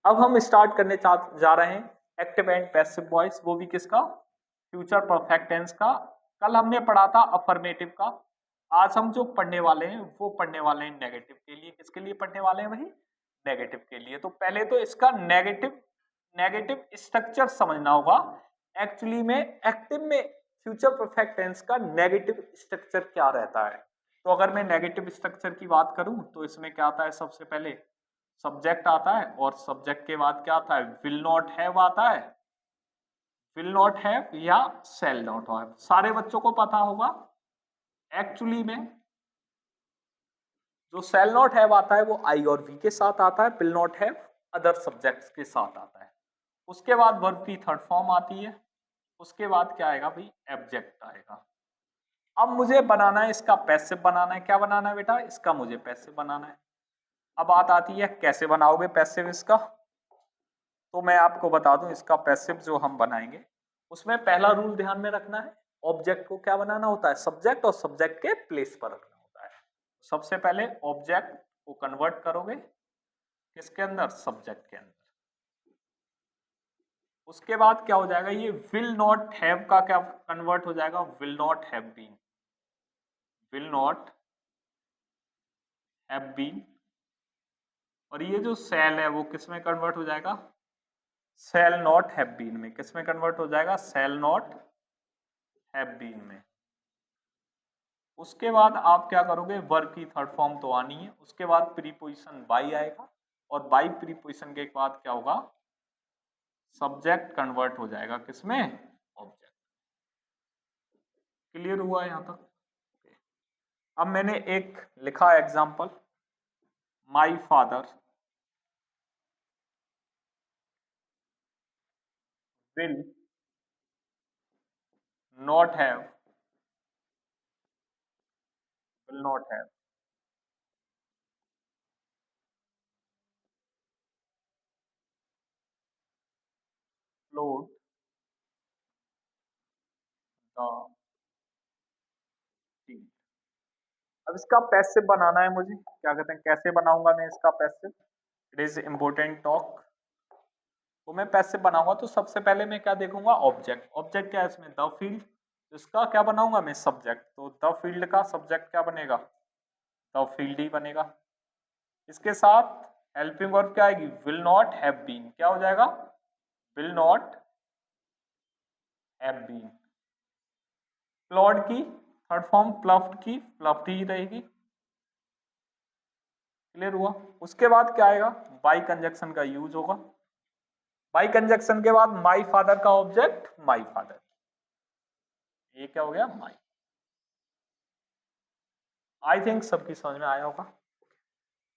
अब हम स्टार्ट करने जा रहे हैं एक्टिव एंड पैसिव वॉइस, वो भी किसका, फ्यूचर परफेक्ट टेंस का। कल हमने पढ़ा था अफर्मेटिव का, आज हम जो पढ़ने वाले हैं वो पढ़ने वाले हैं नेगेटिव के लिए। किसके लिए पढ़ने वाले हैं भाई, नेगेटिव के लिए। तो पहले तो इसका नेगेटिव स्ट्रक्चर समझना होगा। एक्चुअली में एक्टिव में फ्यूचर परफेक्ट टेंस का नेगेटिव स्ट्रक्चर क्या रहता है। तो अगर मैं नेगेटिव स्ट्रक्चर की बात करूं तो इसमें क्या आता है, सबसे पहले सब्जेक्ट आता है और सब्जेक्ट के बाद क्या आता है, विल नॉट हैव आता है, विल नॉट हैव या शैल नॉट हैव। सारे बच्चों को पता होगा एक्चुअली में जो शैल नॉट हैव आता है वो आई और वी के साथ आता है, will not have other subjects के साथ आता है। उसके बाद वर्ब की थर्ड फॉर्म आती है, उसके बाद क्या आएगा भाई, एब्जेक्ट आएगा। अब मुझे बनाना है इसका पैसिव बनाना है। क्या बनाना है बेटा, इसका मुझे पैसिव बनाना है। अब बात आती है कैसे बनाओगे पैसिव इसका, तो मैं आपको बता दूं इसका पैसिव जो हम बनाएंगे उसमें पहला रूल ध्यान में रखना है, ऑब्जेक्ट को क्या बनाना होता है, सब्जेक्ट, और सब्जेक्ट के प्लेस पर रखना होता है। सबसे पहले ऑब्जेक्ट को कन्वर्ट करोगे किसके अंदर, सब्जेक्ट के अंदर। उसके बाद क्या हो जाएगा, ये विल नॉट हैव का क्या कन्वर्ट हो जाएगा, will not have been, will not have been. और ये जो शैल है वो किस में कन्वर्ट हो जाएगा, शैल नॉट हैव बीन में। किस में कन्वर्ट हो जाएगा, शैल नॉट हैव बीन में। उसके बाद आप क्या करोगे, वर्ब की थर्ड फॉर्म तो आनी है, उसके बाद प्रीपोजिशन बाई आएगा और बाई प्रीपोजिशन के बाद क्या होगा, सब्जेक्ट कन्वर्ट हो जाएगा किसमें, ऑब्जेक्ट। क्लियर हुआ यहां तक। अब मैंने एक लिखा example, my father will not have, will not have float the T. अब इसका पैसिव बनाना है मुझे, क्या कहते हैं, कैसे बनाऊंगा मैं इसका passive, it is important talk. तो मैं पैसिव बनाऊंगा तो सबसे पहले मैं क्या देखूंगा, ऑब्जेक्ट। ऑब्जेक्ट क्या है इसमें, द फील्ड। इसका क्या बनाऊंगा मैं, सब्जेक्ट। तो द फील्ड का सब्जेक्ट क्या बनेगा, द फील्ड ही बनेगा। इसके साथ हेल्पिंग वर्ब क्या आएगी, विल नॉट हैव बीन। क्या हो जाएगा, विल नॉट हैव बीन। प्लॉड की थर्ड फॉर्म प्लफ्ड की, प्लफ्ड ही रहेगी। क्लियर हुआ। उसके बाद क्या आएगा, बाई कंजक्शन का यूज होगा। बाई कंजक्शन के बाद माई फादर का ऑब्जेक्ट माई फादर, ये क्या हो गया, माई। आई थिंक सबकी समझ में आया होगा।